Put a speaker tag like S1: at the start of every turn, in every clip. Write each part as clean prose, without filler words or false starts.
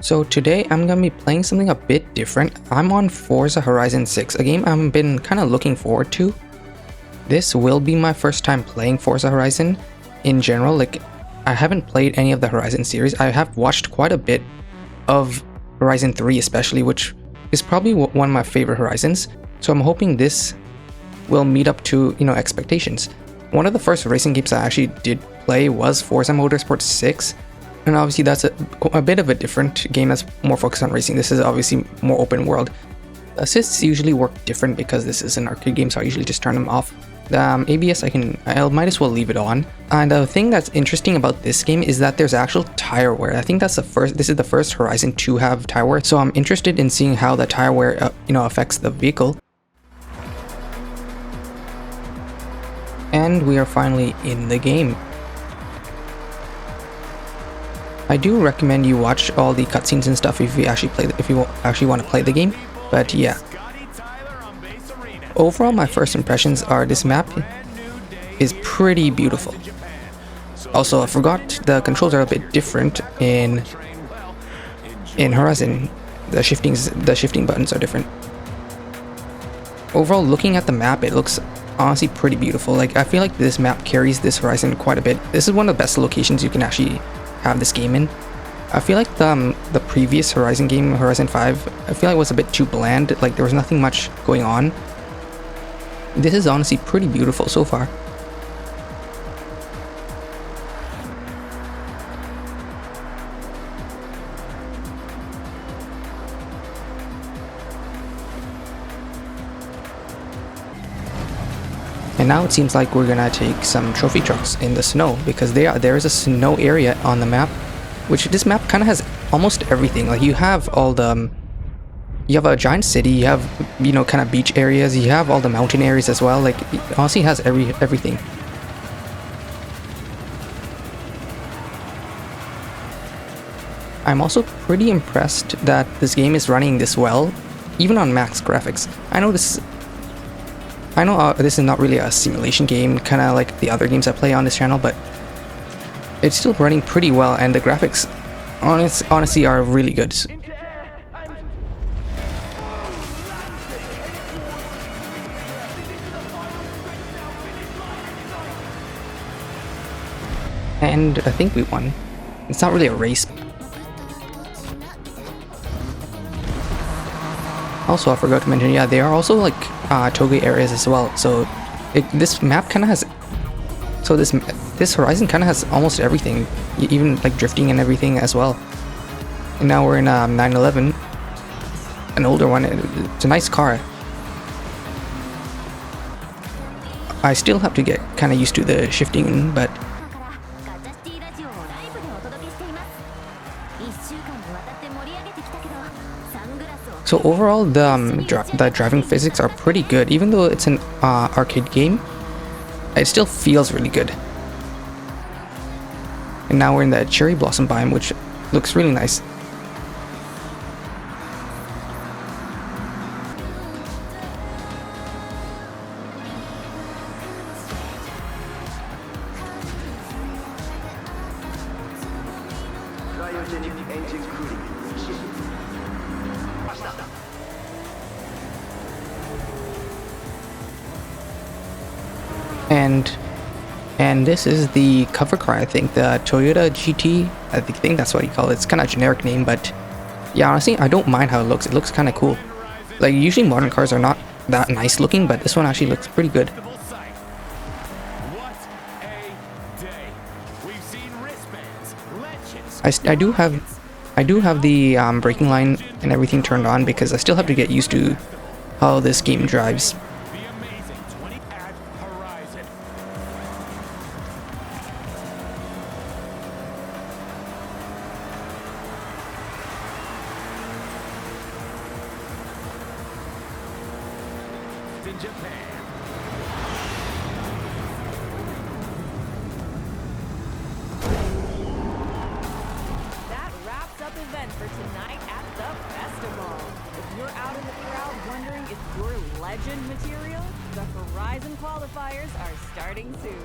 S1: So today I'm gonna be playing something a bit different. I'm on Forza Horizon 6, a game I've been kind of looking forward to. This will be my first time playing Forza Horizon in general. Like, I haven't played any of the Horizon series. I have watched quite a bit of Horizon 3 especially, which is probably one of my favorite Horizons. So I'm hoping this will meet up to, expectations. One of the first racing games I actually did play was Forza Motorsport 6. And obviously that's a bit of a different game that's more focused on racing. This is obviously more open world. Assists usually work different because this is an arcade game, so I usually just turn them off. The ABS I might as well leave it on. And the thing that's interesting about this game is that there's actual tire wear. I think this is the first Horizon to have tire wear, so I'm interested in seeing how the tire wear affects the vehicle. And we are finally in the game. I do recommend you watch all the cutscenes and stuff if you actually want to play the game. But yeah. Overall, my first impressions are this map is pretty beautiful. Also, I forgot the controls are a bit different in Horizon. The shifting buttons are different. Overall, looking at the map, it looks honestly pretty beautiful. Like, I feel like this map carries this Horizon quite a bit. This is one of the best locations you can actually have this game in. I feel like the previous Horizon game, Horizon 5, I feel like it was a bit too bland. Like, there was nothing much going on. This is honestly pretty beautiful so far. And now it seems like we're gonna take some trophy trucks in the snow, because there is a snow area on the map, which this map kind of has almost everything. Like, you have you have a giant city, you have kind of beach areas, you have all the mountain areas as well. Like, it honestly has everything. I'm also pretty impressed that this game is running this well, even on max graphics. I know this is not really a simulation game, kind of like the other games I play on this channel, but it's still running pretty well, and the graphics honestly are really good. And I think we won. It's not really a race. Also, I forgot to mention, yeah, they are also like toge areas as well. So this map kind of has. So this Horizon kind of has almost everything, even like drifting and everything as well. And now we're in 911, an older one. It's a nice car. I still have to get kind of used to the shifting, but. So overall, the driving physics are pretty good. Even though it's an arcade game, it still feels really good. And now we're in the cherry blossom biome, which looks really nice. And this is the cover car, I think, the Toyota GT. I think that's what you call it. It's kind of a generic name, but yeah, honestly, I don't mind how it looks. It looks kind of cool. Like, usually modern cars are not that nice looking, but this one actually looks pretty good. I do have the braking line and everything turned on because I still have to get used to how this game drives.
S2: In Japan. That wraps up event for tonight at the festival. If you're out in the crowd wondering if you're legend material, the Horizon qualifiers are starting soon.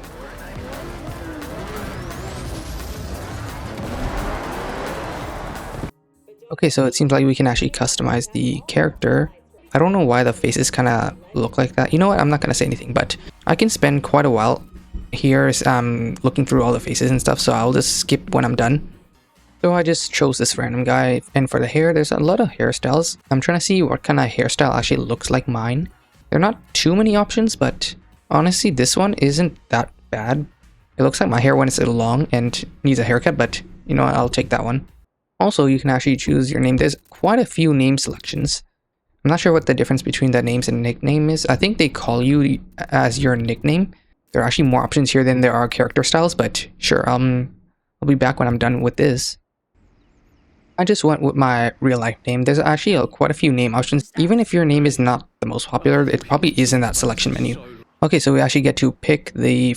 S2: But
S1: Okay, so it seems like we can actually customize the character. I don't know why the faces kind of look like that. You know what? I'm not going to say anything, but I can spend quite a while here looking through all the faces and stuff, so I'll just skip when I'm done. So I just chose this random guy, and for the hair, there's a lot of hairstyles. I'm trying to see what kind of hairstyle actually looks like mine. There are not too many options, but honestly, this one isn't that bad. It looks like my hair when it's long and needs a haircut, but you know what? I'll take that one. Also, you can actually choose your name. There's quite a few name selections. I'm not sure what the difference between the names and nickname is. I think they call you as your nickname. There are actually more options here than there are character styles, but sure, I'll be back when I'm done with this. I just went with my real life name. There's actually quite a few name options. Even if your name is not the most popular, it probably is in that selection menu. Okay, so we actually get to pick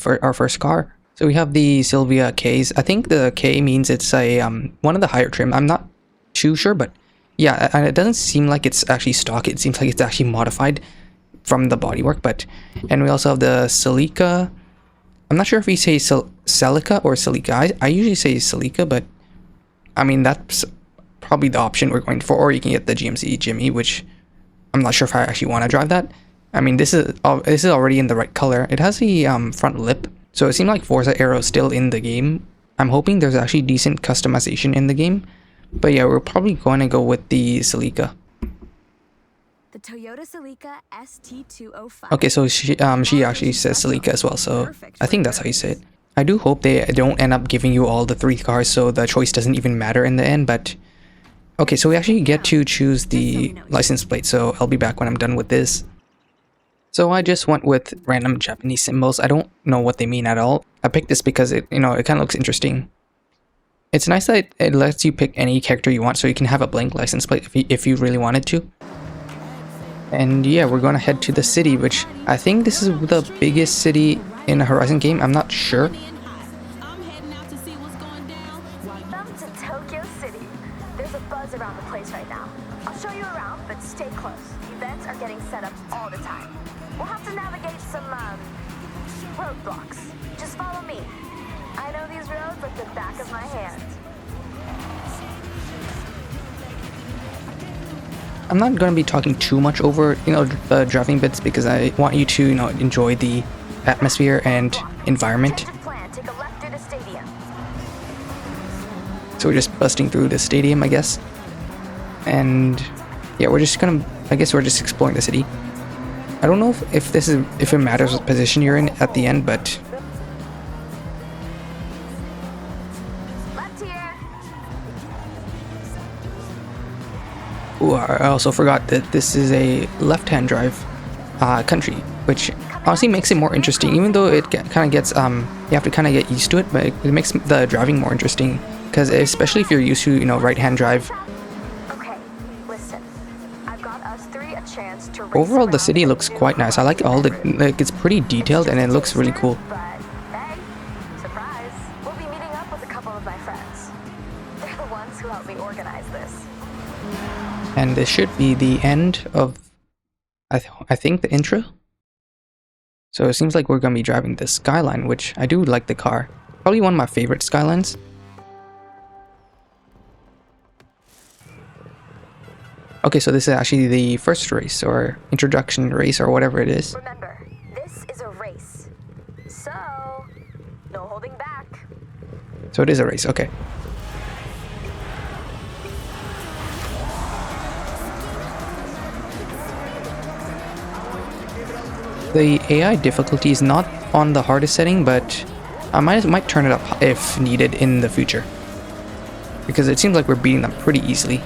S1: our first car. So we have the Sylvia K's. I think the K means it's a one of the higher trim. I'm not too sure, but yeah, and it doesn't seem like it's actually stock. It seems like it's actually modified from the bodywork. And we also have the Celica. I'm not sure if we say Celica or Celica. I usually say Celica, but I mean that's probably the option we're going for. Or you can get the GMC Jimmy, which I'm not sure if I actually want to drive that. I mean, this is already in the right color. It has the front lip, so it seemed like Forza Aero is still in the game. I'm hoping there's actually decent customization in the game. But yeah, we're probably going to go with the Celica.
S3: The Toyota Celica ST205.
S1: Okay, so she actually says Celica as well, so I think that's how you say it. I do hope they don't end up giving you all the 3 cars, so the choice doesn't even matter in the end, but... Okay, so we actually get to choose the license plate, so I'll be back when I'm done with this. So I just went with random Japanese symbols. I don't know what they mean at all. I picked this because it kind of looks interesting. It's nice that it lets you pick any character you want, so you can have a blank license plate if you really wanted to. And yeah, we're going to head to the city, which I think this is the biggest city in a Horizon game. I'm not sure.
S3: Welcome to Tokyo City. There's a buzz around the place right now. I'll show you around, but stay close. Events are getting set up all the time. We'll have to navigate some roadblocks. Just follow me. I know these roads like the back of my hand.
S1: I'm not going to be talking too much over, the driving bits because I want you to, enjoy the atmosphere and environment.
S3: Change of plan. Take a left through the stadium.
S1: So we're just busting through the stadium, I guess. And yeah, we're just exploring the city. I don't know if it matters what position you're in at the end, but
S3: Left here.
S1: ooh, I also forgot that this is a left-hand drive country, which honestly makes it more interesting. Even though it kind of gets you have to kind of get used to it, but it makes the driving more interesting because especially if you're used to right-hand drive.
S3: Okay, listen. I've got us 3 a chance to race
S1: Overall, the
S3: around
S1: city looks quite nice. I like it's pretty detailed and it looks really cool.
S3: But hey, surprise! We'll be meeting up with a couple of my friends. They're the ones who helped me organize this.
S1: And this should be the end of, I think, the intro. So it seems like we're going to be driving the Skyline, which I do like the car. Probably one of my favorite Skylines. Okay, so this is actually the first race, or introduction race, or whatever it is.
S3: Remember, this is a race. So, no holding back.
S1: So it is a race, okay. The AI difficulty is not on the hardest setting, but I might turn it up if needed in the future. Because it seems like we're beating them pretty easily.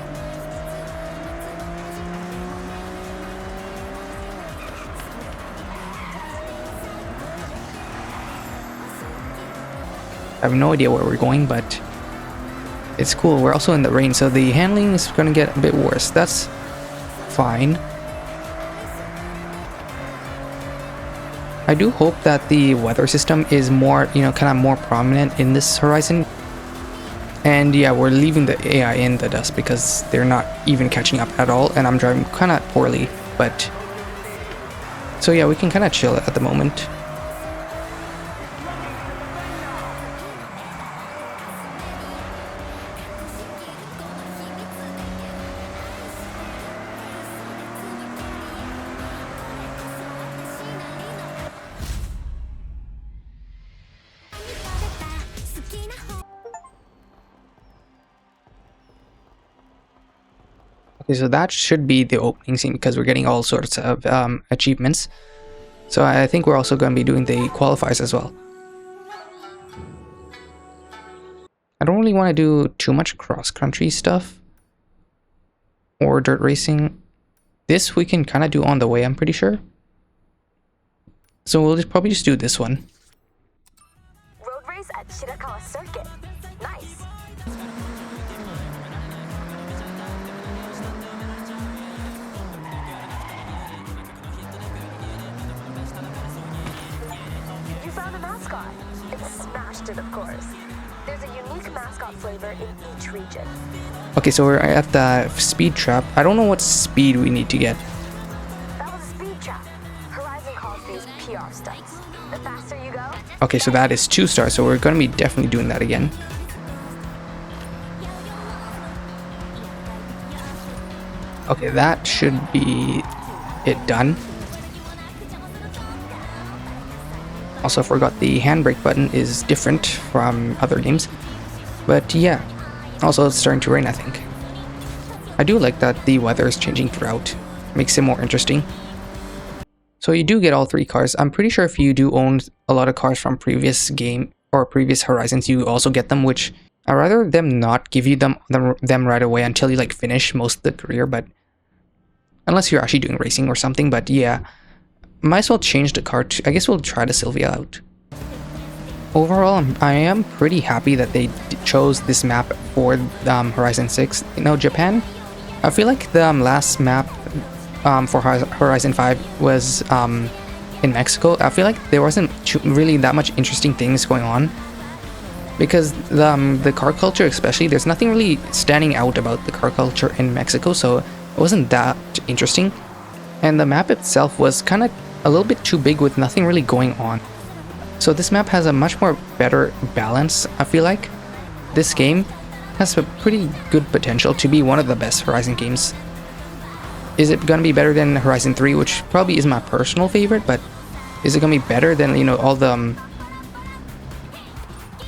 S1: I have no idea where we're going, but it's cool. We're also in the rain, so the handling is going to get a bit worse. That's fine. I do hope that the weather system is more, kind of more prominent in this Horizon. And yeah, we're leaving the AI in the dust because they're not even catching up at all, and I'm driving kind of poorly, but... So yeah, we can kind of chill at the moment. Okay, so that should be the opening scene because we're getting all sorts of achievements. So I think we're also going to be doing the qualifiers as well. I don't really want to do too much cross-country stuff or dirt racing. This we can kind of do on the way, I'm pretty sure. So we'll probably just do this one.
S3: Road race at Shirakawa Circuit. Nice. You found a mascot. It's smashed it, of course. There's a unique mascot flavor in each region.
S1: Okay, so we're at the speed trap. I don't know what speed we need to get.
S3: That was a speed trap. Horizon calls these PR stunts. The faster you go,
S1: Okay, so that is 2 stars, so we're going to be definitely doing that again. Okay, that should be it done. Also forgot the handbrake button is different from other games. But yeah, also it's starting to rain, I think. I do like that the weather is changing throughout. Makes it more interesting. So you do get all 3 cars. I'm pretty sure if you do own a lot of cars from previous game or previous Horizons, you also get them, which I'd rather them not give you them right away until you like finish most of the career, but unless you're actually doing racing or something. But yeah, might as well change the car to, I guess we'll try the Sylvia out. Overall, I am pretty happy that they chose this map for Horizon 6. You know, Japan, I feel like the last map for Horizon 5 was in Mexico. I feel like there wasn't really that much interesting things going on because the car culture, especially, there's nothing really standing out about the car culture in Mexico, so it wasn't that interesting. And the map itself was kind of a little bit too big with nothing really going on. So this map has a much more better balance. I feel like this game has a pretty good potential to be one of the best Horizon games. Is it going to be better than Horizon 3, which probably is my personal favorite, but is it going to be better than, you know, all the...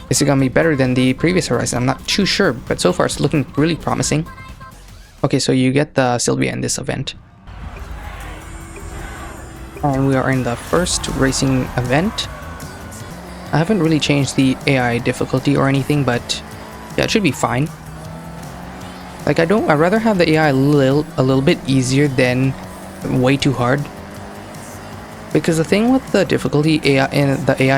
S1: is it going to be better than the previous Horizon? I'm not too sure, but so far it's looking really promising. Okay, so you get the Sylvia in this event. And we are in the first racing event. I haven't really changed the AI difficulty or anything, but yeah, it should be fine. Like I'd rather have the AI a little bit easier than way too hard. Because the thing with the difficulty AI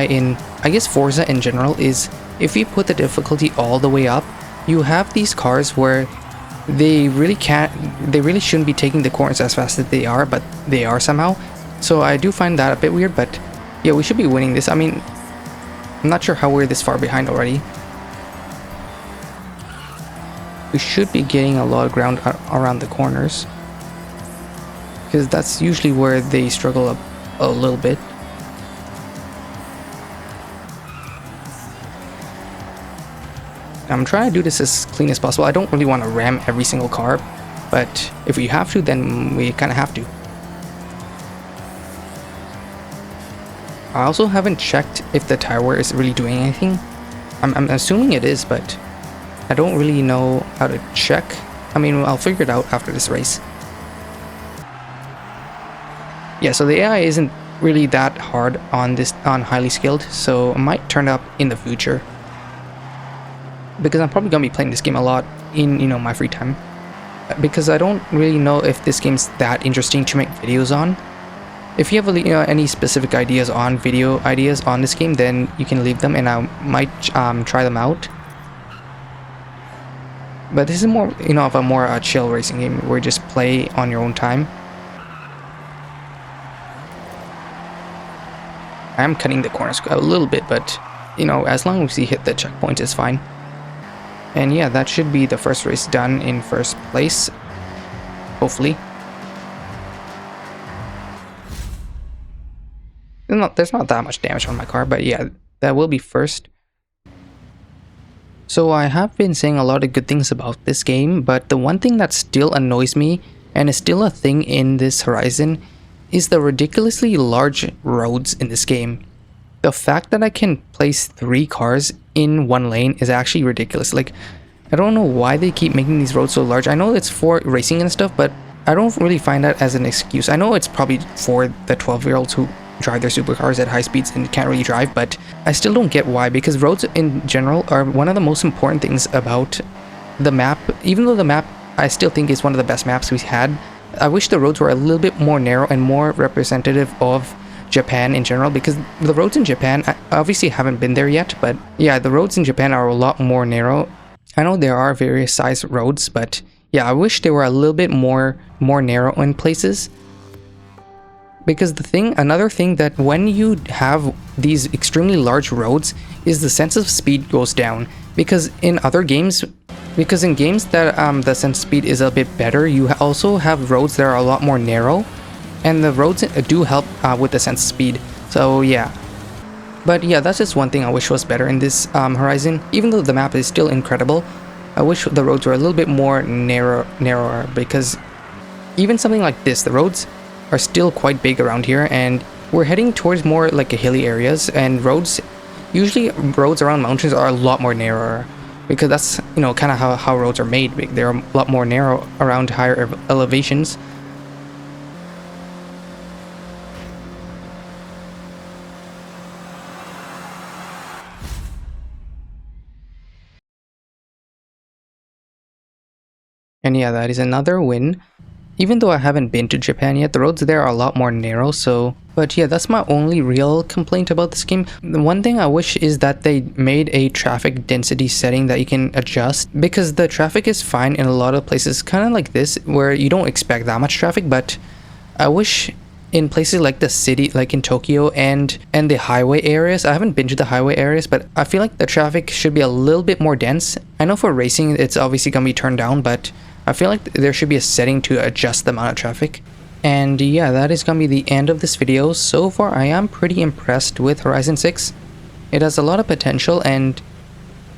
S1: in I guess Forza in general is if you put the difficulty all the way up, you have these cars where they really shouldn't be taking the corners as fast as they are, but they are somehow. So I do find that a bit weird, but yeah, we should be winning this. I mean, I'm not sure how we're this far behind already. We should be getting a lot of ground around the corners, because that's usually where they struggle a little bit. I'm trying to do this as clean as possible. I don't really want to ram every single car, but if we have to, then we kind of have to. I also haven't checked if the tire wear is really doing anything. I'm assuming it is, but I don't really know how to check. I mean, I'll figure it out after this race. Yeah, so the AI isn't really that hard on highly skilled, so it might turn up in the future. Because I'm probably gonna be playing this game a lot in, you know, my free time. Because I don't really know if this game's that interesting to make videos on. If you have any specific video ideas on this game, then you can leave them and I might try them out. But this is more, you know, of a more chill racing game where you just play on your own time. I am cutting the corners a little bit, but, you know, as long as we hit the checkpoint, it's fine. And yeah, that should be the first race done in first place, hopefully. There's not that much damage on my car, but yeah, that will be first. So I have been saying a lot of good things about this game, but the one thing that still annoys me, and is still a thing in this Horizon, is the ridiculously large roads in this game. The fact that I can place 3 cars in one lane is actually ridiculous. Like, I don't know why they keep making these roads so large. I know it's for racing and stuff, but I don't really find that as an excuse. I know it's probably for the 12-year-olds who drive their supercars at high speeds and can't really drive, but I still don't get why, because roads in general are one of the most important things about the map. Even though the map I still think is one of the best maps we've had, I wish the roads were a little bit more narrow and more representative of Japan in general, because the roads in Japan, I obviously haven't been there yet, but yeah, the roads in Japan are a lot more narrow. I know there are various size roads, but yeah, I wish they were a little bit more narrow in places. Because another thing that when you have these extremely large roads is the sense of speed goes down. Because in games that the sense of speed is a bit better, you also have roads that are a lot more narrow, and the roads do help with the sense of speed. So yeah. But yeah, that's just one thing I wish was better in this Horizon. Even though the map is still incredible, I wish the roads were a little bit more narrower, because even something like this, the roads are still quite big around here, and we're heading towards more like hilly areas, and usually roads around mountains are a lot more narrower, because that's, you know, kind of how roads are made. They're a lot more narrow around higher elevations. And yeah, that is another win. Even though I haven't been to Japan yet, the roads there are a lot more narrow, so... But yeah, that's my only real complaint about this game. The one thing I wish is that they made a traffic density setting that you can adjust, because the traffic is fine in a lot of places, kind of like this, where you don't expect that much traffic, but I wish in places like the city, like in Tokyo and the highway areas. I haven't been to the highway areas, but I feel like the traffic should be a little bit more dense. I know for racing, it's obviously gonna be turned down, but I feel like there should be a setting to adjust the amount of traffic. And yeah, that is gonna be the end of this video. So far, I am pretty impressed with Horizon 6. It has a lot of potential, and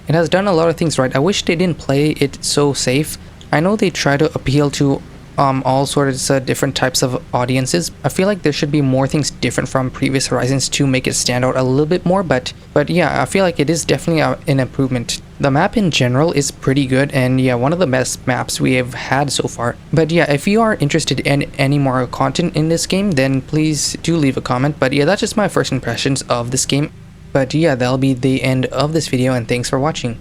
S1: it has done a lot of things right. I wish they didn't play it so safe. I know they try to appeal to all sorts of different types of audiences. I feel like there should be more things different from previous Horizons to make it stand out a little bit more, but yeah, I feel like it is definitely an improvement. The map in general is pretty good, and yeah, one of the best maps we have had so far. But yeah, if you are interested in any more content in this game, then please do leave a comment. But yeah, that's just my first impressions of this game. But yeah, that'll be the end of this video, and thanks for watching.